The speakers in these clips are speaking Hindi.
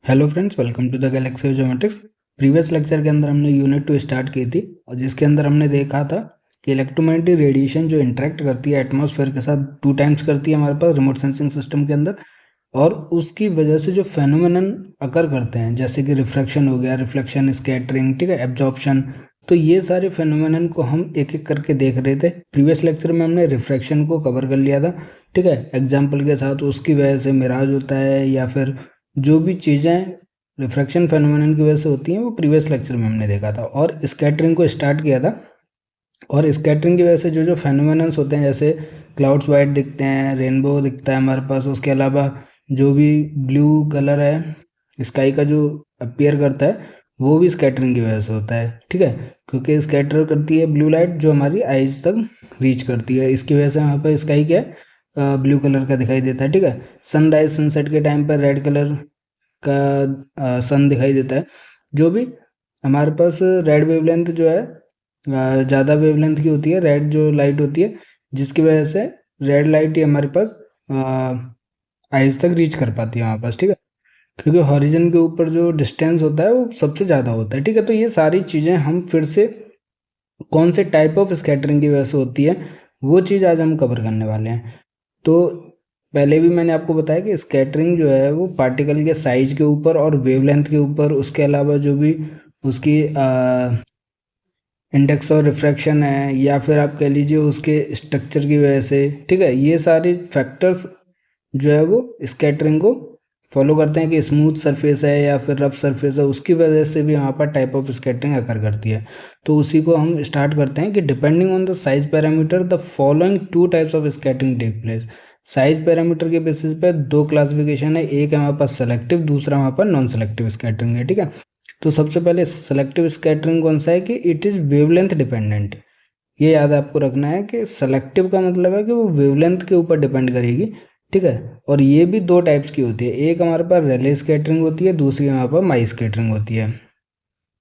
Hello friends, welcome to the galaxy of geometrics. Previous lecture के अंदर हमने यूनिट 2 स्टार्ट की थी और जिसके अंदर हमने देखा था कि इलेक्ट्रोमैग्नेटिक रेडिएशन जो इंटरेक्ट करती है एटमॉस्फेयर के साथ 2 टाइम्स करती है हमारे पास रिमोट सेंसिंग सिस्टम के अंदर, और उसकी वजह से जो फेनोमेनन अकर करते हैं जैसे कि रिफ्रैक्शन हो गया, रिफ्लेक्शन, स्कैटरिंग, ठीक है, एब्जॉर्प्शन। तो ये सारे फेनोमेनन को हम एक एक करके देख रहे थे। प्रीवियस लेक्चर में हमने रिफ्रैक्शन को कवर कर लिया था, ठीक है, एग्जाम्पल के साथ। उसकी वजह से मिराज होता है या फिर जो भी चीज़ें रिफ्रैक्शन फेनोमेनन की वजह से होती हैं वो प्रीवियस लेक्चर में हमने देखा था। और स्कैटरिंग को स्टार्ट किया था, और स्कैटरिंग की वजह से जो जो फेनोमेनन्स होते हैं जैसे क्लाउड्स वाइट दिखते हैं, रेनबो दिखता है हमारे पास, उसके अलावा जो भी ब्लू कलर है स्काई का जो अपीयर करता है वो भी स्कैटरिंग की वजह से होता है, ठीक है, क्योंकि स्कैटर करती है ब्लू लाइट जो हमारी आइज तक रीच करती है। इसकी वजह से वहाँ पर स्काई क्या है, ब्लू कलर का दिखाई देता है, ठीक है। सनराइज सनसेट के टाइम पर रेड कलर का सन दिखाई देता है। जो भी हमारे पास रेड वेवलेंथ जो है ज़्यादा वेवलेंथ की होती है, रेड जो लाइट होती है, जिसकी वजह से रेड लाइट ही हमारे पास आइज तक रीच कर पाती है हमारे पास, ठीक है, क्योंकि हॉरिजन के ऊपर जो डिस्टेंस होता है वो सबसे ज़्यादा होता है, ठीक है। तो ये सारी चीज़ें हम फिर से कौन से टाइप ऑफ स्कैटरिंग की वजह से होती है वो चीज़ आज हम कवर करने वाले हैं। तो पहले भी मैंने आपको बताया कि स्कैटरिंग जो है वो पार्टिकल के साइज के ऊपर और वेवलेंथ के ऊपर, उसके अलावा जो भी उसकी इंडेक्स और रिफ्रैक्शन है, या फिर आप कह लीजिए उसके स्ट्रक्चर की वजह से, ठीक है, ये सारे फैक्टर्स जो है वो स्कैटरिंग को फॉलो करते हैं कि स्मूथ सरफेस है या फिर रफ सरफेस है, उसकी वजह से भी वहाँ पर टाइप ऑफ स्कैटरिंग अकर करती है। तो उसी को हम स्टार्ट करते हैं कि depending on the size parameter the following 2 types of scattering take place. Size parameter के बेसिस पे 2 क्लासिफिकेशन है, एक है हमारे पास सेलेक्टिव, दूसरा हमारे पास नॉन सेलेक्टिव स्कैटरिंग है, ठीक है। तो सबसे पहले सेलेक्टिव स्कैटरिंग कौन सा है कि इट इज़ वेवलेंथ डिपेंडेंट। ये याद आपको रखना है कि सेलेक्टिव का मतलब है कि वो वेवलेंथ के ऊपर डिपेंड करेगी, ठीक है। और ये भी 2 टाइप्स की होती है, एक हमारे पास रेले स्कैटरिंग होती है, दूसरी हमारे पास माई स्कैटरिंग होती है।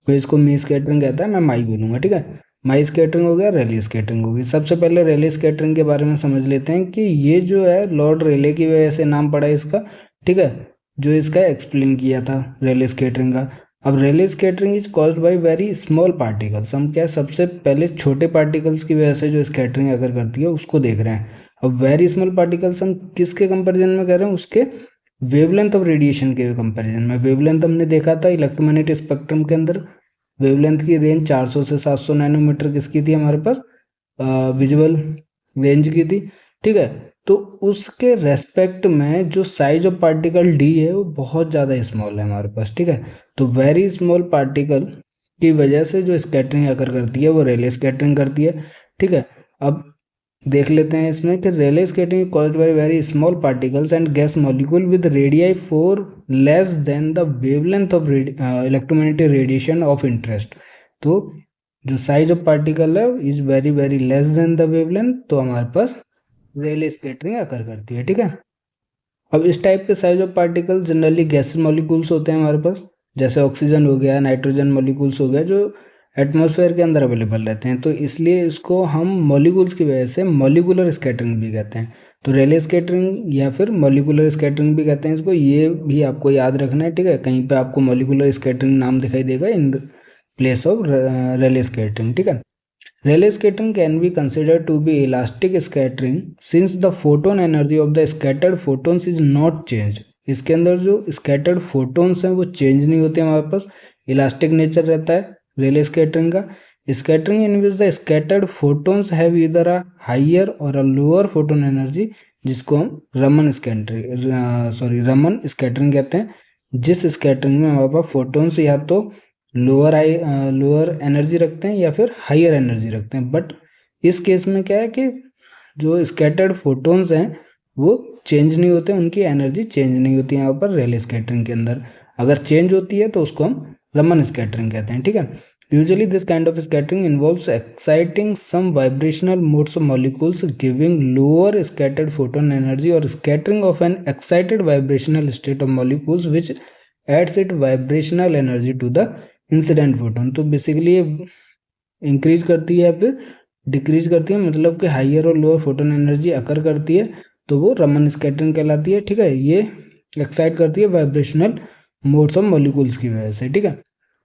कोई इसको मी स्कैटरिंग कहता है, मैं माई बोलूँगा, ठीक है। माई स्कैटरिंग हो गया, रेले स्कैटरिंग होगी। सबसे पहले रेले स्कैटरिंग के बारे में समझ लेते हैं कि ये जो है लॉर्ड रेले की वजह से नाम पड़ा है इसका, ठीक है, जो इसका एक्सप्लेन किया था रेले स्कैटरिंग का। अब Rayleigh scattering is caused by very small particles. हम क्या सबसे पहले छोटे पार्टिकल्स की वजह से जो स्कैटरिंग अगर करती है उसको देख रहे हैं। अब वेरी स्मॉल पार्टिकल्स हम किसके कंपैरिजन में कह रहे हैं, उसके वेवलेंथ ऑफ रेडिएशन के कंपैरिजन में। वेवलेंथ हमने देखा था इलेक्ट्रोमैग्नेटिक स्पेक्ट्रम के अंदर, वेवलेंथ की रेंज 400 से 700 नैनोमीटर किसकी थी हमारे पास, विजुअल रेंज की थी, ठीक है। तो उसके रेस्पेक्ट में जो साइज ऑफ पार्टिकल डी है वो बहुत ज़्यादा स्मॉल है हमारे पास, ठीक है। तो वेरी स्मॉल पार्टिकल की वजह से जो स्कैटरिंग अकर करती है वो रेले स्कैटरिंग करती है, ठीक है। अब देख लेते हैं इसमें कि Rayleigh scattering caused by very small particles and gas molecule with radii for less than the wavelength of electromagnetic radiation of interest. तो जो साइज ऑफ पार्टिकल है is very very less than the wavelength, तो हमारे पास रेले स्कैटरिंग अकर करती है, ठीक है। अब इस टाइप के size of particle generally gases molecules होते हैं हमारे पास, जैसे ऑक्सीजन हो गया, नाइट्रोजन मॉलिक्यूल्स हो गया, जो एटमॉस्फेयर के अंदर अवेलेबल रहते हैं। तो इसलिए इसको हम मॉलिक्यूल्स की वजह से मॉलिकुलर स्कैटरिंग भी कहते हैं। तो रेले स्कैटरिंग या फिर मॉलिकुलर स्कैटरिंग भी कहते हैं इसको, ये भी आपको याद रखना है, ठीक है। कहीं पे आपको मॉलिकुलर स्कैटरिंग नाम दिखाई देगा in place of Rayleigh scattering, ठीक है। Rayleigh scattering can be considered to be elastic scattering since the photon energy of the scattered photons is not changed। इसके अंदर जो scattered photons हैं वो चेंज नहीं होते, हमारे पास इलास्टिक नेचर रहता है रेले स्कैटरिंग का। Scattering in which the scattered photons have either a higher or a lower photon energy, जिसको हम रमन स्कैटरिंग कहते हैं। जिस स्कैटरिंग में हमारे पास फोटोन्स या तो लोअर एनर्जी रखते हैं या फिर हायर एनर्जी रखते हैं, बट इस केस में क्या है कि जो स्कैटर्ड फोटोन्स हैं वो चेंज नहीं होते, उनकी एनर्जी चेंज नहीं होती यहाँ पर रेले स्कैटरिंग के अंदर। अगर चेंज होती है तो उसको हम रमन स्कैटरिंग कहते हैं, ठीक है। Usually this kind of scattering involves exciting some vibrational modes of molecules giving lower scattered photon energy और scattering of an excited vibrational state of molecules which adds it vibrational energy to the incident photon. तो बेसिकली ये इंक्रीज करती है फिर डिक्रीज करती है, मतलब कि हायर और लोअर फोटोन एनर्जी अकर करती है, तो वो रमन स्कैटरिंग कहलाती है, ठीक है। ये एक्साइट करती है वाइब्रेशनल मोड्स ऑफ मॉलिक्यूल्स की वजह से, ठीक है।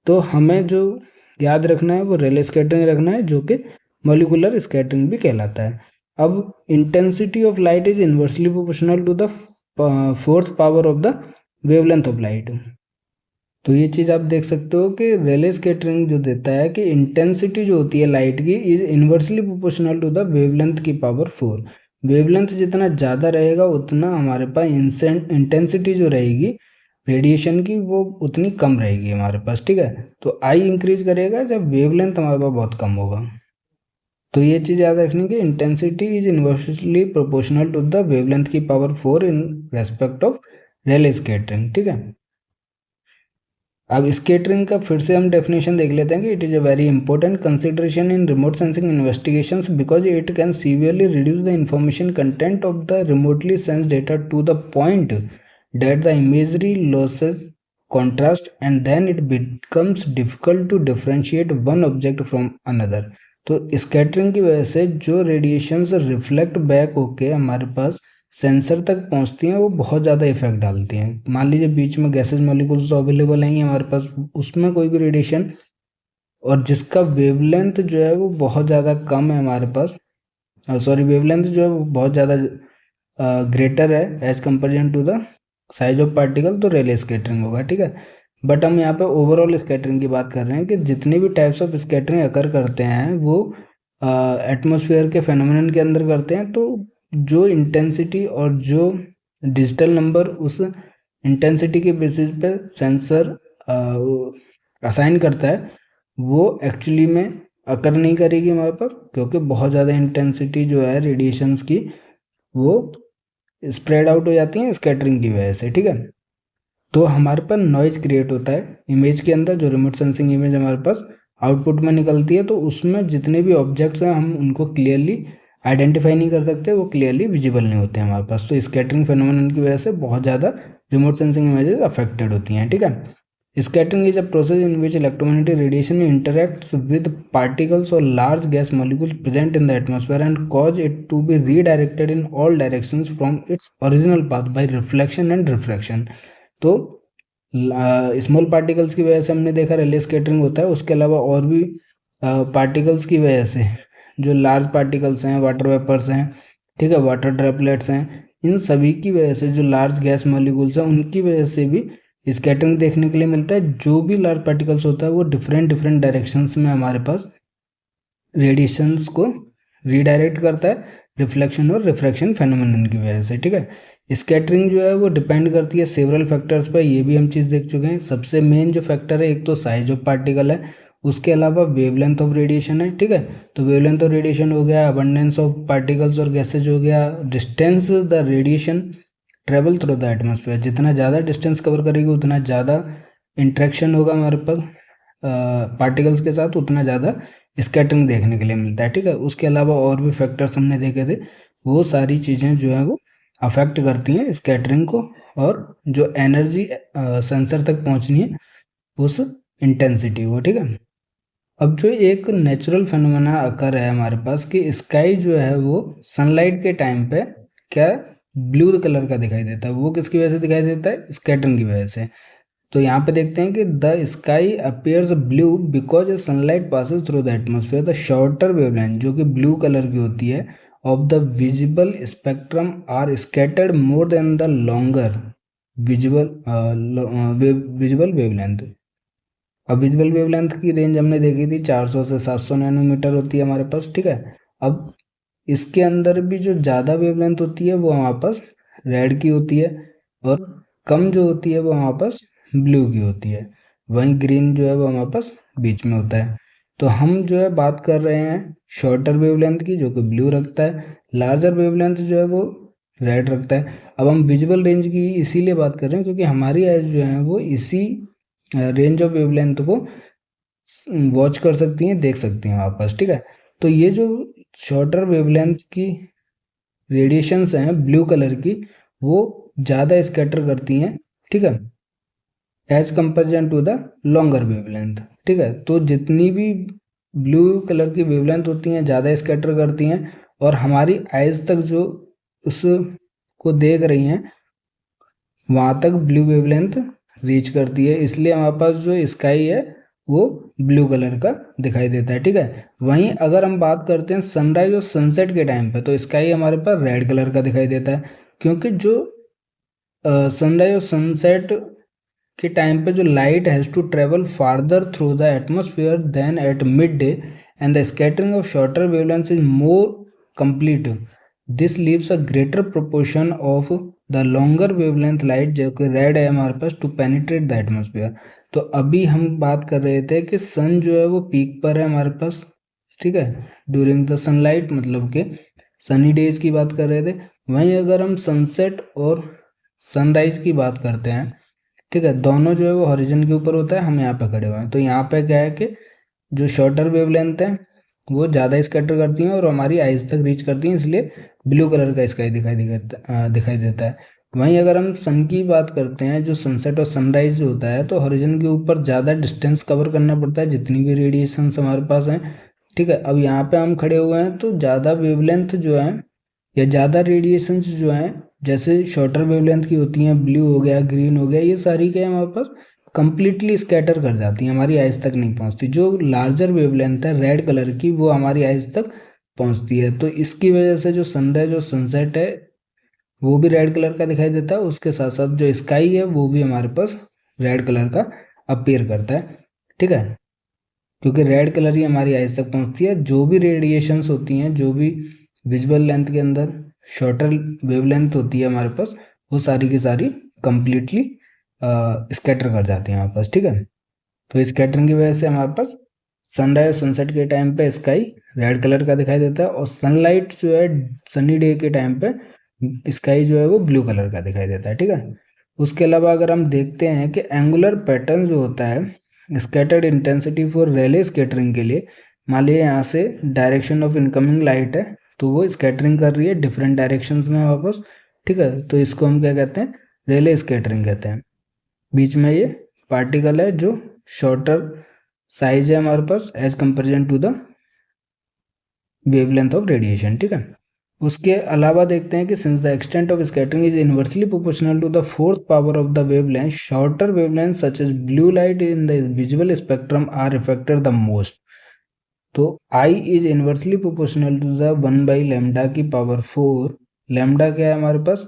तो हमें जो याद रखना है वो रेले स्कैटरिंग रखना है, जो कि मॉलिकुलर स्कैटरिंग भी कहलाता है। अब intensity of light is inversely proportional to the fourth power of the wavelength of light. तो ये चीज़ आप देख सकते हो कि रेले स्कैटरिंग जो देता है कि इंटेंसिटी जो होती है लाइट की is inversely proportional to the wavelength की पावर 4। वेवलेंथ जितना ज़्यादा रहेगा उतना हमारे पास इंटेंसिटी जो रहेगी रेडिएशन की वो उतनी कम रहेगी हमारे पास, ठीक है। तो आई इंक्रीज करेगा जब वेवलेंथ हमारे पास बहुत कम होगा। तो ये चीज़ याद रखनी कि intensity is inversely proportional to the wavelength की power 4 in respect of Rayleigh scattering, ठीक है। अब स्कैटरिंग का फिर से हम डेफिनेशन देख लेते हैं कि it is a very important consideration in remote sensing investigations because it can severely reduce the information content of the remotely sense data to the point that the imagery losses contrast and then it becomes difficult to differentiate one object from another। तो स्कैटरिंग की वजह से जो रेडिएशंस रिफ्लेक्ट बैक होके हमारे पास सेंसर तक पहुंचती हैं वो बहुत ज़्यादा इफेक्ट डालती हैं। मान लीजिए बीच में गैसेज मॉलिक्यूल्स अवेलेबल हैं हमारे पास, उसमें कोई भी रेडिएशन और जिसका वेवलेंथ जो है वो बहुत ज़्यादा कम है हमारे पास, सॉरी वेवलेंथ जो है वो बहुत ज़्यादा ग्रेटर है as comparison to the size of particle, तो रेले स्कैटरिंग होगा, ठीक है। बट हम यहाँ पे ओवरऑल स्कैटरिंग की बात कर रहे हैं कि जितने भी टाइप्स ऑफ स्कैटरिंग अकर करते हैं वो एटमॉस्फेयर के फेनोमेनन के अंदर करते हैं। तो जो इंटेंसिटी और जो डिजिटल नंबर उस इंटेंसिटी के बेसिस पे सेंसर असाइन करता है वो एक्चुअली में अकर नहीं करेगी हमारे पास, क्योंकि बहुत ज़्यादा इंटेंसिटी जो है रेडिएशंस की वो स्प्रेड आउट हो जाती हैं स्कैटरिंग की वजह से, ठीक है। तो हमारे पास नॉइज क्रिएट होता है इमेज के अंदर, जो रिमोट सेंसिंग इमेज हमारे पास आउटपुट में निकलती है, तो उसमें जितने भी ऑब्जेक्ट्स हैं हम उनको क्लियरली आइडेंटिफाई नहीं कर सकते, वो क्लियरली विजिबल नहीं होते हैं हमारे पास। तो स्कैटरिंग फेनोमेनन की वजह से बहुत ज़्यादा रिमोट सेंसिंग इमेजेस अफेक्टेड होती हैं, ठीक है। Scattering is a process in which electromagnetic radiation interacts with particles or large gas molecules present in the atmosphere and cause it to be redirected in all directions from its original path by reflection and refraction। तो स्मॉल पार्टिकल्स की वजह से हमने देखा रेले स्कैटरिंग होता है, उसके अलावा और भी पार्टिकल्स की वजह से जो लार्ज पार्टिकल्स हैं, वाटर वेपर्स हैं, ठीक है, वाटर ड्रॉपलेट्स हैं, इन सभी की वजह से जो लार्ज गैस मॉलिक्यूल्स हैं उनकी वजह से भी स्कैटरिंग देखने के लिए मिलता है। जो भी लार्ज पार्टिकल्स होता है वो डिफरेंट डिफरेंट डायरेक्शंस में हमारे पास रेडिएशंस को रीडायरेक्ट करता है रिफ्लेक्शन और रिफ्रैक्शन फेनोमेनन की वजह से, ठीक है। स्कैटरिंग जो है वो डिपेंड करती है सेवरल फैक्टर्स पर, ये भी हम चीज़ देख चुके हैं। सबसे मेन जो फैक्टर है एक तो साइज ऑफ पार्टिकल है, उसके अलावा वेवलेंथ ऑफ रेडिएशन है, ठीक है। तो वेवलेंथ ऑफ रेडिएशन हो गया, अबंडेंस ऑफ पार्टिकल्स और गैसेज हो गया, distance the radiation travel through the atmosphere, जितना ज़्यादा डिस्टेंस कवर करेगी उतना ज़्यादा इंट्रैक्शन होगा हमारे पास पार्टिकल्स के साथ, उतना ज़्यादा स्कैटरिंग देखने के लिए मिलता है, ठीक है। उसके अलावा और भी फैक्टर्स हमने देखे थे, वो सारी चीज़ें जो है वो अफेक्ट करती हैं स्कैटरिंग को, और जो एनर्जी सेंसर तक पहुंचनी है उस इंटेंसिटी को, ठीक है। अब जो एक नेचुरल फिनोमेना अकर है हमारे पास कि स्काई जो है वो सनलाइट के टाइम पे क्या ब्लू कलर का दिखाई देता है, वो किसकी वजह से दिखाई देता है? स्कैटरिंग की वजह से। तो यहाँ पे देखते हैं कि the sky appears blue because a sunlight passes through the atmosphere the shorter wavelength, जो कि ब्लू कलर की होती है, of the visible spectrum are scattered more than the longer visible wavelength. अब विजिबल वेवलेंथ की रेंज हमने देखी थी 400 से 700 नैनोमीटर होती है हमारे पास, ठीक है। अब इसके अंदर भी जो ज़्यादा वेवलेंथ होती है वो हमारे पास रेड की होती है, और कम जो होती है वो हमारे पास ब्लू की होती है, वहीं ग्रीन जो है वो हमारे पास बीच में होता है। तो हम जो है बात कर रहे हैं शॉर्टर वेवलेंथ की, जो कि ब्लू रखता है, लार्जर वेवलेंथ जो है वो रेड रखता है। अब हम विजिबल रेंज की इसीलिए बात कर रहे हैं क्योंकि हमारी आइज जो है वो इसी रेंज ऑफ वेवलेंथ को वॉच कर सकती हैं, देख सकती हैं वापस, ठीक है। तो ये जो शॉर्टर वेवलेंथ की रेडिएशंस हैं ब्लू कलर की, वो ज़्यादा स्कैटर करती हैं, ठीक है, as comparison to the longer wavelength, ठीक है। तो जितनी भी ब्लू कलर की वेवलेंथ होती हैं ज़्यादा स्कैटर करती हैं, और हमारी आइज तक जो उसको देख रही हैं वहाँ तक ब्लू वेवलेंथ रीच करती है, इसलिए हमारे पास जो स्काई है वो ब्लू कलर का दिखाई देता है। ठीक है, वहीं अगर हम बात करते हैं सनराइज और सनसेट के टाइम पे, तो स्काई हमारे पास रेड कलर का दिखाई देता है, क्योंकि जो सनराइज और सनसेट के टाइम पे जो light has to travel farther through the atmosphere than at midday and the scattering of shorter wavelength is more complete. This leaves a greater proportion of the longer wavelength light, जो कि रेड है हमारे पास, टू पेनिट्रेट द एटमोसफियर। तो अभी हम बात कर रहे थे कि सन जो है वो पीक पर है हमारे पास, ठीक है, ड्यूरिंग द सनलाइट, मतलब कि सनी डेज की बात कर रहे थे। वहीं अगर हम सनसेट और सनराइज की बात करते हैं, ठीक है, दोनों जो है वो हॉरिजन के ऊपर होता है, हम यहाँ पे खड़े हुए हैं, तो यहाँ पे क्या है कि जो शॉर्टर वेवलेंथ है वो ज़्यादा स्कैटर करती हैं और हमारी आइज तक रीच करती हैं, इसलिए ब्लू कलर का स्काई दिखाई देता है। वहीं अगर हम सन की बात करते हैं, जो सनसेट और सनराइज होता है, तो हॉरिजन के ऊपर ज़्यादा डिस्टेंस कवर करना पड़ता है जितनी भी रेडिएशन हमारे पास हैं। ठीक है, अब यहाँ पे हम खड़े हुए हैं तो ज़्यादा वेवलेंथ जो है या ज़्यादा रेडिएशन जो हैं, जैसे शॉर्टर वेवलेंथ की होती हैं, ब्लू हो गया, ग्रीन हो गया, ये सारी क्या है हमारे पास कंप्लीटली स्कैटर कर जाती हैं, हमारी आइज तक नहीं पहुंचती। जो लार्जर वेवलेंथ है रेड कलर की, वो हमारी आइज तक पहुंचती है। तो इसकी वजह से जो सनराइज और सनसेट है वो भी रेड कलर का दिखाई देता है, उसके साथ साथ जो स्काई है वो भी हमारे पास रेड कलर का अपीयर करता है। ठीक है, क्योंकि रेड कलर ही हमारी आइज तक पहुंचती है। जो भी रेडिएशंस होती हैं, जो भी विजुअल लेंथ के अंदर शॉर्टर वेवलेंथ होती है हमारे पास, वो सारी की सारी कंप्लीटली स्कैटर कर जाती हैं हमारे पास। ठीक है, तो स्कैटरिंग की वजह से हमारे पास सनराइज और सनसेट के टाइम पे स्काई रेड कलर का दिखाई देता है, और सनलाइट जो है सनी डे के टाइम पे स्काई जो है वो ब्लू कलर का दिखाई देता है। ठीक है, उसके अलावा अगर हम देखते हैं कि एंगुलर पैटर्न जो होता है scattered intensity for Rayleigh scattering के लिए, मान लीजिए यहाँ से डायरेक्शन ऑफ इनकमिंग लाइट है, तो वो स्कैटरिंग कर रही है डिफरेंट डायरेक्शंस में वापस। ठीक है, तो इसको हम क्या कहते हैं, रेले स्कैटरिंग कहते हैं। बीच में ये पार्टिकल है जो शॉर्टर साइज है हमारे पास as comparison to the wavelength of radiation. ठीक है, उसके अलावा देखते हैं कि since the extent of scattering is inversely proportional to the fourth power of the wavelength, shorter wavelength such as blue light in the visual spectrum are reflected the most. तो I is inversely proportional to the 1/λ की पावर 4। लैम्डा क्या है हमारे पास,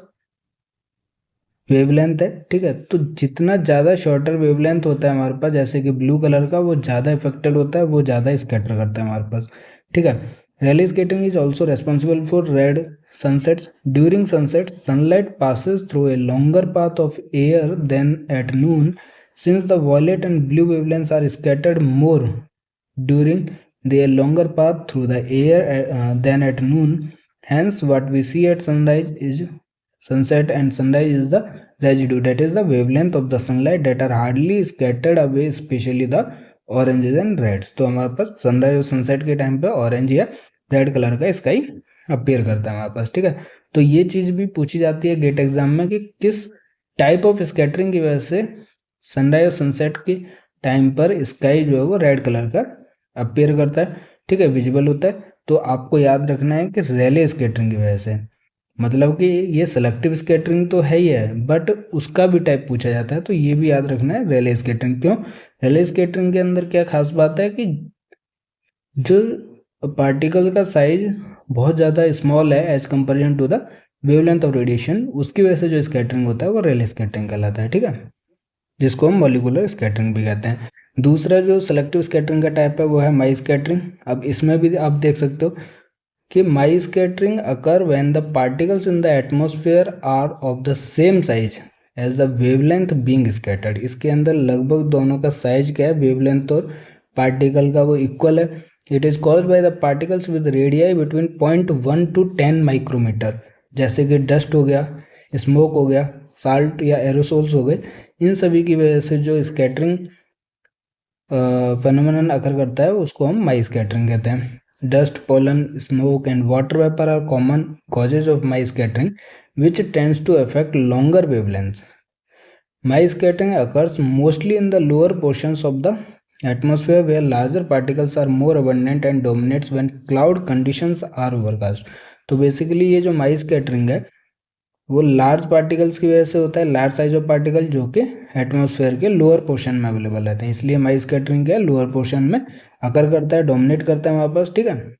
वेवलेंथ है। ठीक है, तो जितना ज़्यादा शॉर्टर वेवलेंथ होता है हमारे पास, जैसे कि ब्लू कलर का, वो ज़्यादा इफेक्टेड होता है, वो ज़्यादा स्कैटर करता है हमारे पास। ठीक है, Rayleigh scattering is also responsible for red sunsets. During sunset sunlight passes through a longer path of air than at noon, since the violet and blue wavelengths are scattered more during their longer path through the air than at noon. Hence what we see at sunset and sunrise is the residue, that is the wavelength of the sunlight that are hardly scattered away, especially the oranges and reds। तो हमारे पास सनराइज और सनसेट के टाइम पे ऑरेंज या रेड कलर का स्काई अपीयर करता है हमारे पास। ठीक है, तो ये चीज़ भी पूछी जाती है गेट एग्जाम में कि किस टाइप ऑफ स्कैटरिंग की वजह से सनराइज और सनसेट के टाइम पर स्काई जो है वो रेड कलर का अपीयर करता है। ठीक है, विजिबल होता है। तो आपको याद रखना है कि रेले स्कैटरिंग की वजह से, मतलब कि ये सेलेक्टिव स्कैटरिंग तो है ही है, बट उसका भी टाइप पूछा जाता है, तो ये भी याद रखना है रेले स्कैटरिंग। क्यों, रेले स्कैटरिंग के अंदर क्या खास बात है कि जो पार्टिकल का साइज बहुत ज़्यादा स्मॉल है as comparison to the wavelength of radiation, उसकी वजह से जो स्कैटरिंग होता है वो रेले स्कैटरिंग कहलाता है। ठीक है, जिसको हम मॉलिक्यूलर स्कैटरिंग भी कहते हैं। दूसरा जो सेलेक्टिव स्कैटरिंग का टाइप है वो है माई स्कैटरिंग। अब इसमें भी आप देख सकते हो कि Mie scattering occur when the particles in the atmosphere are of the same size as the wavelength being scattered. इसके अंदर लगभग दोनों का साइज क्या है, वेवलेंथ और पार्टिकल का, वो इक्वल है। It is caused by the particles with radii between 0.1 to 10 micrometre, जैसे कि डस्ट हो गया, स्मोक हो गया, साल्ट या एरोसोल्स हो गए। इन सभी की वजह से जो स्कैटरिंग फेनोमेनन अकर करता है उसको हम माई स्कैटरिंग कहते हैं। Dust, pollen, smoke and water vapor are common causes of my scattering, which tends to affect longer wavelengths. My scattering occurs mostly in the lower portions of the atmosphere where larger particles are more abundant and dominates when cloud conditions are overcast. तो बेसिकली ये जो माई स्कैटरिंग है वो लार्ज पार्टिकल्स की वजह से होता है, लार्ज साइज ऑफ पार्टिकल जो कि एटमॉस्फेयर के लोअर पोर्शन में अवेलेबल रहते हैं, इसलिए माई स्कैटरिंग क्या है, लोअर पोर्शन में अकर करता है, डोमिनेट करता है हमारे पास, ठीक है।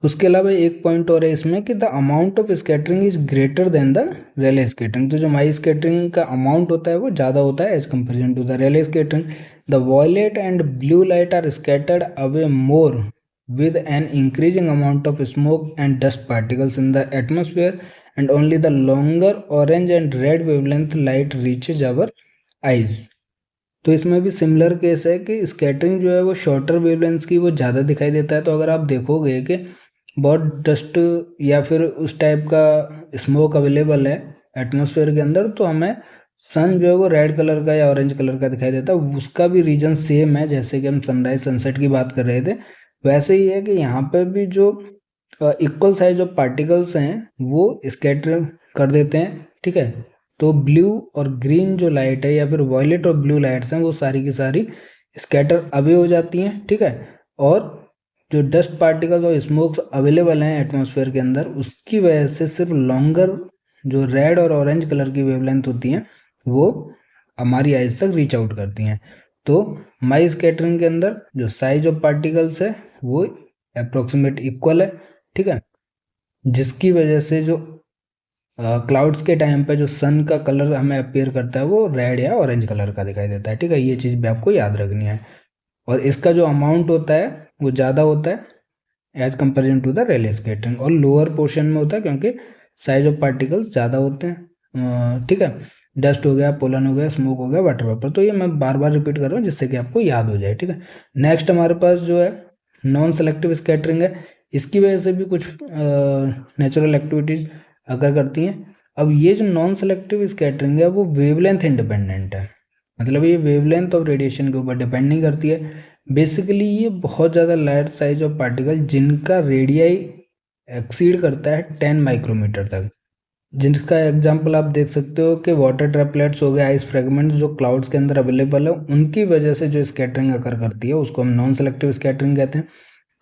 उसके अलावा एक पॉइंट और है इसमें कि the amount of scattering is greater than the Rayleigh scattering. तो जो माई स्कैटरिंग का अमाउंट होता है वो ज़्यादा होता है as comparison to the Rayleigh scattering. The violet and blue light are scattered away more with an increasing amount of smoke and dust particles in the atmosphere, and only the longer orange and red wavelength light reaches our eyes। तो इसमें भी सिमिलर केस है कि स्कैटरिंग जो है वो शॉर्टर वेवलेंथ की वो ज़्यादा दिखाई देता है। तो अगर आप देखोगे कि बहुत डस्ट या फिर उस टाइप का स्मोक अवेलेबल है एटमॉस्फेयर के अंदर, तो हमें सन जो है वो रेड कलर का या ऑरेंज कलर का दिखाई देता है। उसका भी रीजन सेम है, जैसे कि हम सनराइज सनसेट की बात कर रहे थे, वैसे ही है कि यहाँ पे भी जो इक्वल साइज ऑफ पार्टिकल्स हैं वो स्कैटर कर देते हैं, ठीक है। तो ब्लू और ग्रीन जो लाइट है या फिर वॉयलेट और ब्लू लाइट्स हैं वो सारी की सारी स्कैटर अवे हो जाती हैं, ठीक है। और जो डस्ट पार्टिकल्स और स्मोक्स अवेलेबल हैं एटमॉस्फेयर के अंदर, उसकी वजह से सिर्फ लॉन्गर जो रेड और ऑरेंज कलर की वेवलेंथ होती हैं वो हमारी आइज तक रीच आउट करती हैं। तो माई स्कैटरिंग के अंदर जो साइज ऑफ पार्टिकल्स है वो अप्रोक्सीमेट इक्वल है, ठीक है, जिसकी वजह से जो क्लाउड्स के टाइम पे जो सन का कलर हमें अपीयर करता है वो रेड या ऑरेंज कलर का दिखाई देता है, ठीक है। ये चीज़ भी आपको याद रखनी है। और इसका जो अमाउंट होता है वो ज़्यादा होता है as comparison to the Rayleigh scattering, और लोअर पोर्शन में होता है क्योंकि साइज ऑफ पार्टिकल्स ज़्यादा होते हैं, ठीक है। डस्ट हो गया, पोलन हो गया, स्मोक हो गया, वाटर वेपर, तो ये मैं बार बार रिपीट कर रहा हूँ जिससे कि आपको याद हो जाए, ठीक है। नेक्स्ट हमारे पास जो है नॉन सेलेक्टिव स्कैटरिंग है। इसकी वजह से भी कुछ नेचुरल एक्टिविटीज़ अगर करती हैं। अब ये जो नॉन सेलेक्टिव स्कैटरिंग है वो वेवलेंथ इंडिपेंडेंट है, मतलब ये वेवलेंथ ऑफ रेडिएशन के ऊपर डिपेंड नहीं करती है। बेसिकली ये बहुत ज़्यादा लार्ज साइज ऑफ पार्टिकल जिनका रेडियाई एक्सीड करता है 10 माइक्रोमीटर तक, जिनका एग्जांपल आप देख सकते हो कि वाटर ड्रॉपलेट्स हो गए, आइस फ्रेगमेंट्स जो क्लाउड्स के अंदर अवेलेबल है, उनकी वजह से जो स्कैटरिंग अकर करती है उसको हम नॉन सेलेक्टिव स्कैटरिंग कहते हैं।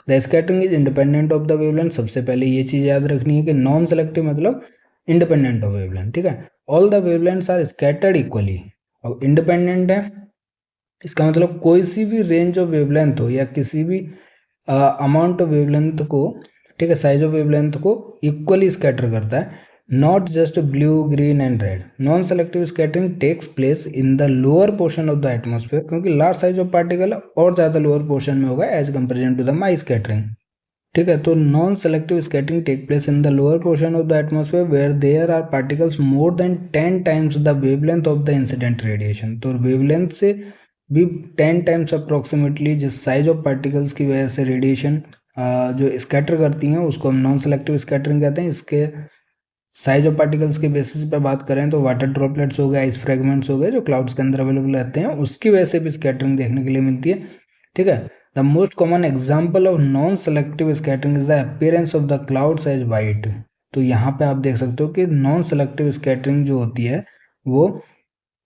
The scattering is independent of the wavelength. सबसे पहले ये चीज़ याद रखनी है कि नॉन सेलेक्टिव मतलब इंडिपेंडेंट ऑफ वेवलेंथ, ठीक है। All the wavelengths are scattered equally. और इंडिपेंडेंट है इसका मतलब कोई सी भी रेंज ऑफ वेवलेंथ हो या किसी भी अमाउंट ऑफ वेवलेंथ को, ठीक है, साइज ऑफ वेवलेंथ को इक्वली स्कैटर करता है, not just blue, green and red. Non selective scattering takes place in the lower portion of the atmosphere, क्योंकि लार्ज साइज ऑफ पार्टिकल और ज़्यादा लोअर पोर्शन में होगा as comparison to the Mie scattering, ठीक है। तो non selective scattering take place in the lower portion of the atmosphere where there are particles more than 10 times the wavelength of the incident radiation. तो वेवलेंथ से भी 10 टाइम्स अप्रोक्सीमेटली जिस साइज ऑफ पार्टिकल्स की वजह से रेडिएशन जो स्कैटर करती हैं उसको हम नॉन सेलेक्टिव स्कैटरिंग कहते हैं। इसके साइज ऑफ पार्टिकल्स के बेसिस पे बात करें तो वाटर ड्रॉपलेट्स हो गए, आइस फ्रेगमेंट्स हो गए जो क्लाउड्स के अंदर अवेलेबल रहते हैं, उसकी वजह से भी स्कैटरिंग देखने के लिए मिलती है, ठीक है। The most common example of non selective scattering is the appearance of the clouds as white. तो यहाँ पे आप देख सकते हो कि नॉन सेलेक्टिव स्कैटरिंग जो होती है वो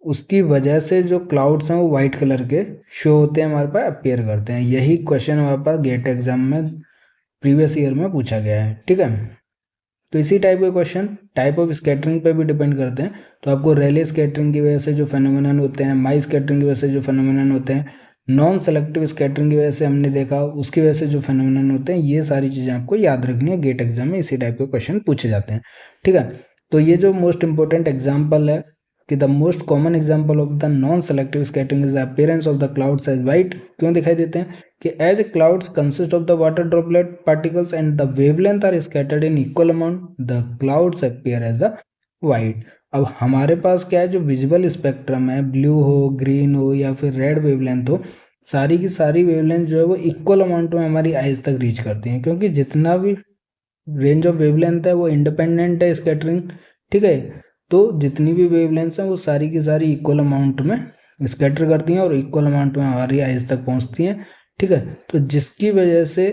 उसकी वजह से जो क्लाउड्स हैं वो वाइट कलर के शो होते हैं, हमारे पास अपीयर करते हैं। यही क्वेश्चन हमारे पास गेट एग्जाम में प्रीवियस ईयर में पूछा गया है, ठीक है। तो इसी टाइप के क्वेश्चन टाइप ऑफ स्कैटरिंग पे भी डिपेंड करते हैं। तो आपको रेले स्कैटरिंग की वजह से जो फेनोमेनन होते हैं, माई स्कैटरिंग की वजह से जो फेनोमेनन होते हैं, नॉन सेलेक्टिव स्कैटरिंग की वजह से हमने देखा उसकी वजह से जो फेनोमेनन होते हैं, ये सारी चीज़ें आपको याद रखनी है। गेट एग्जाम में इसी टाइप के क्वेश्चन पूछे जाते हैं, ठीक है। तो ये जो मोस्ट इंपॉर्टेंट एग्जाम्पल है कि the most common example of the non selective scattering is the appearance of the clouds as white. क्यों दिखाई देते हैं कि as clouds consist of the water droplet particles and the wavelength are scattered in equal amount, the clouds appear as the white. अब हमारे पास क्या है, जो विजुअल स्पेक्ट्रम है, ब्लू हो, ग्रीन हो या फिर रेड वेवलेंथ हो, सारी की सारी वेवलेंथ जो है वो इक्वल अमाउंट में हमारी आइज तक रीच करती हैं, क्योंकि जितना भी रेंज ऑफ वेवलेंथ है वो इंडिपेंडेंट है स्कैटरिंग, ठीक है। तो जितनी भी वेवलेंथ्स हैं वो सारी की सारी इक्वल अमाउंट में स्कैटर करती हैं और इक्वल अमाउंट में हमारी आइज तक पहुंचती हैं, ठीक है। तो जिसकी वजह से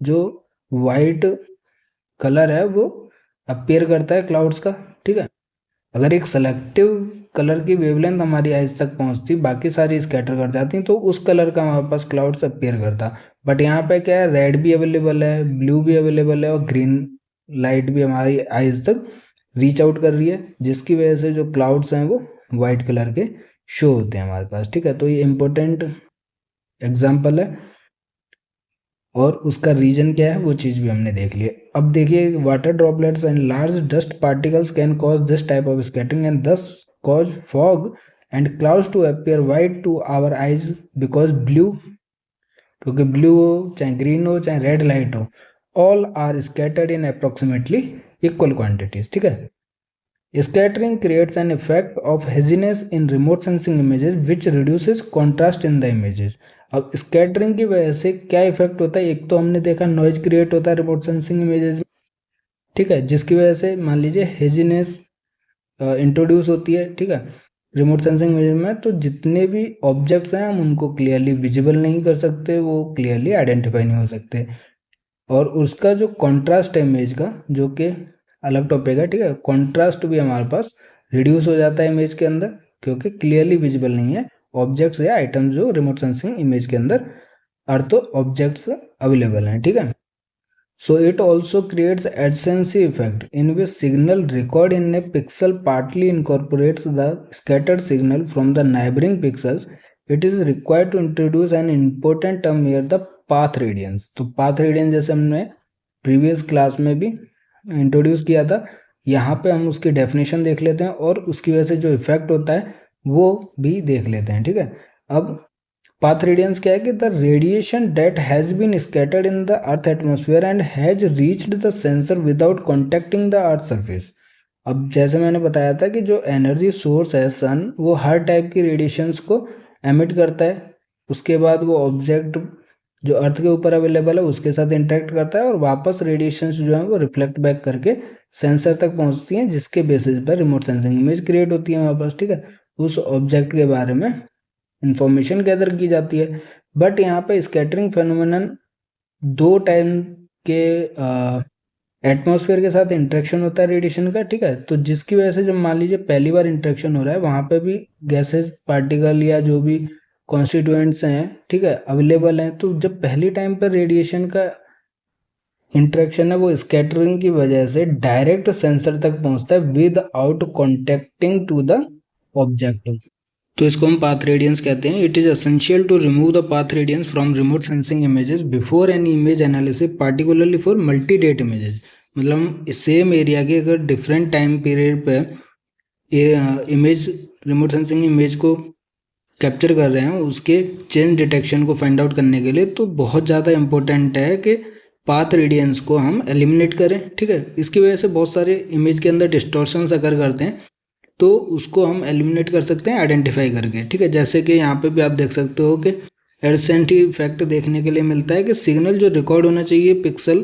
जो वाइट कलर है वो अपीयर करता है क्लाउड्स का, ठीक है। अगर एक सेलेक्टिव कलर की वेवलेंथ हमारी आइज तक पहुंचती, बाकी सारी स्कैटर कर जाती, तो उस कलर का हमारे पास क्लाउड्स अपीयर करता। बट यहाँ पे क्या है, रेड भी अवेलेबल है, ब्लू भी अवेलेबल है और ग्रीन लाइट भी हमारी आइज तक रीच आउट कर रही है, जिसकी वजह से जो क्लाउड्स हैं वो वाइट कलर के शो होते हैं हमारे पास, ठीक है। तो ये इम्पोर्टेंट एग्जाम्पल है और उसका रीजन क्या है वो चीज़ भी हमने देख ली। अब देखिए, water droplets and large dust particles can cause this type of scattering and thus cause fog and clouds to appear white to our eyes because blue, क्योंकि ब्लू हो चाहे ग्रीन हो चाहे रेड लाइट हो, all are scattered in approximately equal quantities, ठीक है। Scattering creates an effect of haziness in remote sensing images which reduces contrast in the images. अब स्कैटरिंग की वजह से क्या इफेक्ट होता है, एक तो हमने देखा नॉइज क्रिएट होता है रिमोट सेंसिंग इमेजेस में, ठीक है, जिसकी वजह से मान लीजिए हेजीनेस इंट्रोड्यूस होती है, ठीक है, रिमोट सेंसिंग इमेज में। तो जितने भी ऑब्जेक्ट्स हैं हम उनको क्लियरली विजिबल नहीं कर सकते, वो क्लियरली आइडेंटिफाई नहीं हो सकते। और उसका जो कॉन्ट्रास्ट है इमेज का, जो कि अलग टॉपिक है, ठीक है, कॉन्ट्रास्ट भी हमारे पास रिड्यूस हो जाता है इमेज के अंदर, क्योंकि क्लियरली विजिबल नहीं है ऑब्जेक्ट्स या आइटम्स जो रिमोट सेंसिंग इमेज के अंदर अर्थ ऑब्जेक्ट्स अवेलेबल हैं, ठीक है। So it also creates adjacency effect in which signal record in a pixel partly incorporates the scattered signal from the neighboring pixels. It is required to introduce an important term here, the path radiance. तो path radiance जैसे हमने प्रीवियस क्लास में भी इंट्रोड्यूस किया था, यहाँ पे हम उसकी डेफिनेशन देख लेते हैं और उसकी वजह से जो इफेक्ट होता है वो भी देख लेते हैं, ठीक है। अब पाथ रेडियंस क्या है कि the radiation that has been scattered in the earth atmosphere and has reached the sensor without contacting the earth surface. अब जैसे मैंने बताया था कि जो एनर्जी सोर्स है सन, वो हर टाइप की रेडिएशंस को एमिट करता है, उसके बाद वो ऑब्जेक्ट जो अर्थ के ऊपर अवेलेबल है उसके साथ इंटरेक्ट करता है और वापस रेडिएशंस जो है वो रिफ्लेक्ट बैक करके सेंसर तक पहुंचती हैं, जिसके बेसिस पर रिमोट सेंसिंग इमेज क्रिएट होती है हमारे पास, ठीक है। उस ऑब्जेक्ट के बारे में इंफॉर्मेशन गैदर की जाती है। बट यहाँ पे स्कैटरिंग फेनोमेनन दो टाइम के एटमॉस्फेयर के साथ इंटरेक्शन होता है रेडिएशन का, ठीक है। तो जिसकी वजह से जब मान लीजिए पहली बार इंटरेक्शन हो रहा है, वहाँ पे भी गैसेस पार्टिकल या जो भी कॉन्स्टिट्यूएंट्स हैं, ठीक है, अवेलेबल हैं। तो जब पहली टाइम पर रेडिएशन का इंटरेक्शन है वो स्कैटरिंग की वजह से डायरेक्ट सेंसर तक पहुंचता है without contacting to the object, तो इसको हम पाथ रेडियंस कहते हैं। It is essential to remove the path radiance from remote sensing images before any image analysis, particularly for multi date images. मतलब हम सेम एरिया के अगर डिफरेंट टाइम पीरियड पे इमेज रिमोट सेंसिंग इमेज को कैप्चर कर रहे हैं, उसके चेंज डिटेक्शन को फाइंड आउट करने के लिए तो बहुत ज़्यादा इंपॉर्टेंट है कि पाथ रेडियंस को हम एलिमिनेट करें, ठीक है। इसकी वजह से बहुत सारे इमेज के अंदर डिस्टॉर्शंस अगर करते हैं तो उसको हम एलिमिनेट कर सकते हैं आइडेंटिफाई करके, ठीक है। जैसे कि यहाँ पे भी आप देख सकते हो कि एडसेंटी इफेक्ट देखने के लिए मिलता है कि सिग्नल जो रिकॉर्ड होना चाहिए पिक्सल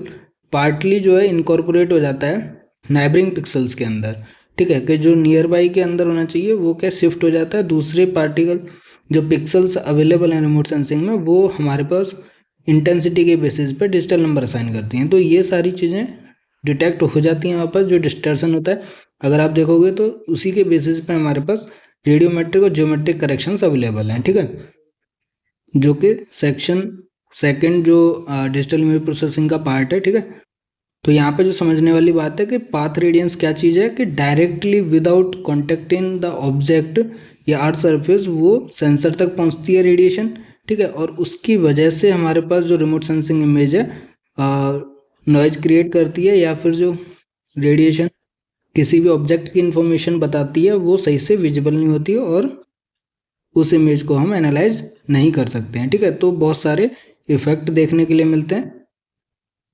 पार्टली जो है इनकॉर्पोरेट हो जाता है नाइबरिंग पिक्सल्स के अंदर, ठीक है, कि जो नियर बाई के अंदर होना चाहिए वो क्या शिफ्ट हो जाता है, दूसरे पार्टिकल जो पिक्सल्स अवेलेबल हैं रिमोट सेंसिंग में वो हमारे पास इंटेंसिटी के बेसिस पे डिजिटल नंबर असाइन करती हैं। तो ये सारी चीज़ें डिटेक्ट हो जाती हैं वहाँ पर, जो डिस्टर्शन होता है अगर आप देखोगे तो उसी के बेसिस पे हमारे पास रेडियोमेट्रिक और ज्योमेट्रिक करेक्शंस अवेलेबल हैं, ठीक है, जो कि सेक्शन सेकंड जो डिजिटल इमेज प्रोसेसिंग का पार्ट है, ठीक है। तो यहाँ पे जो समझने वाली बात है कि पाथ रेडियंस क्या चीज़ है कि directly without contacting the object या अर्थ सरफेस वो सेंसर तक पहुँचती है रेडिएशन, ठीक है, और उसकी वजह से हमारे पास जो रिमोट सेंसिंग इमेज है नॉइज क्रिएट करती है या फिर जो रेडिएशन किसी भी ऑब्जेक्ट की इन्फॉर्मेशन बताती है वो सही से विजिबल नहीं होती है और उस इमेज को हम एनालाइज नहीं कर सकते हैं, ठीक है। तो बहुत सारे इफेक्ट देखने के लिए मिलते हैं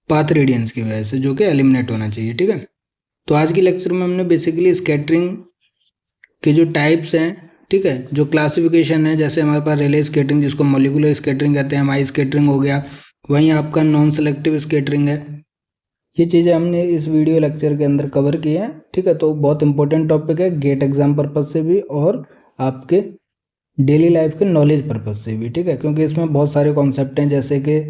पाथ रेडियंस की वजह से, जो कि एलिमिनेट होना चाहिए, ठीक है। तो आज की लेक्चर में हमने बेसिकली स्कैटरिंग के जो टाइप्स हैं, ठीक है, जो क्लासिफिकेशन है, जैसे हमारे पास रिले स्कैटरिंग जिसको मॉलिक्यूलर स्कैटरिंग कहते हैं, माई स्कैटरिंग हो गया, वहीं आपका नॉन सेलेक्टिव स्कैटरिंग है, ये चीज़ें हमने इस वीडियो लेक्चर के अंदर कवर की हैं, ठीक है। तो बहुत इंपॉर्टेंट टॉपिक है गेट एग्जाम पर्पज़ से भी और आपके डेली लाइफ के नॉलेज पर्पज़ से भी, ठीक है, क्योंकि इसमें बहुत सारे कॉन्सेप्ट हैं, जैसे कि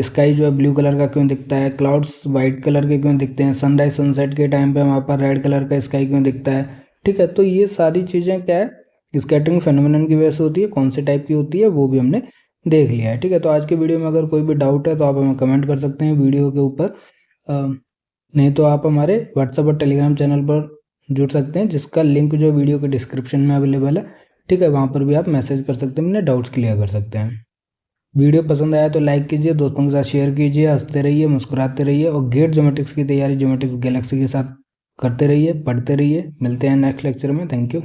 स्काई जो है ब्लू कलर का क्यों दिखता है, क्लाउड्स वाइट कलर के क्यों दिखते हैं, सनराइज सनसेट के टाइम पे हमारे पास रेड कलर का स्काई क्यों दिखता है, ठीक है। तो ये सारी चीज़ें क्या है स्कैटरिंग फेनोमेनन की वजह से होती है, कौन से टाइप की होती है वो भी हमने देख लिया है, ठीक है। तो आज के वीडियो में अगर कोई भी डाउट है तो आप हमें कमेंट कर सकते हैं वीडियो के ऊपर। नहीं तो आप हमारे व्हाट्सएप और टेलीग्राम चैनल पर जुड़ सकते हैं, जिसका लिंक जो वीडियो के डिस्क्रिप्शन में अवेलेबल है। ठीक है, वहाँ पर भी आप मैसेज कर सकते हैं, अपने डाउट्स क्लियर कर सकते हैं। वीडियो पसंद आया तो लाइक कीजिए, दोस्तों के साथ शेयर कीजिए, हंसते रहिए, मुस्कुराते रहिए और गेट ज्योमेट्रिक्स की तैयारी ज्योमेट्रिक्स गैलेक्सी के साथ करते रहिए, पढ़ते रहिए। मिलते हैं नेक्स्ट लेक्चर में। Thank you.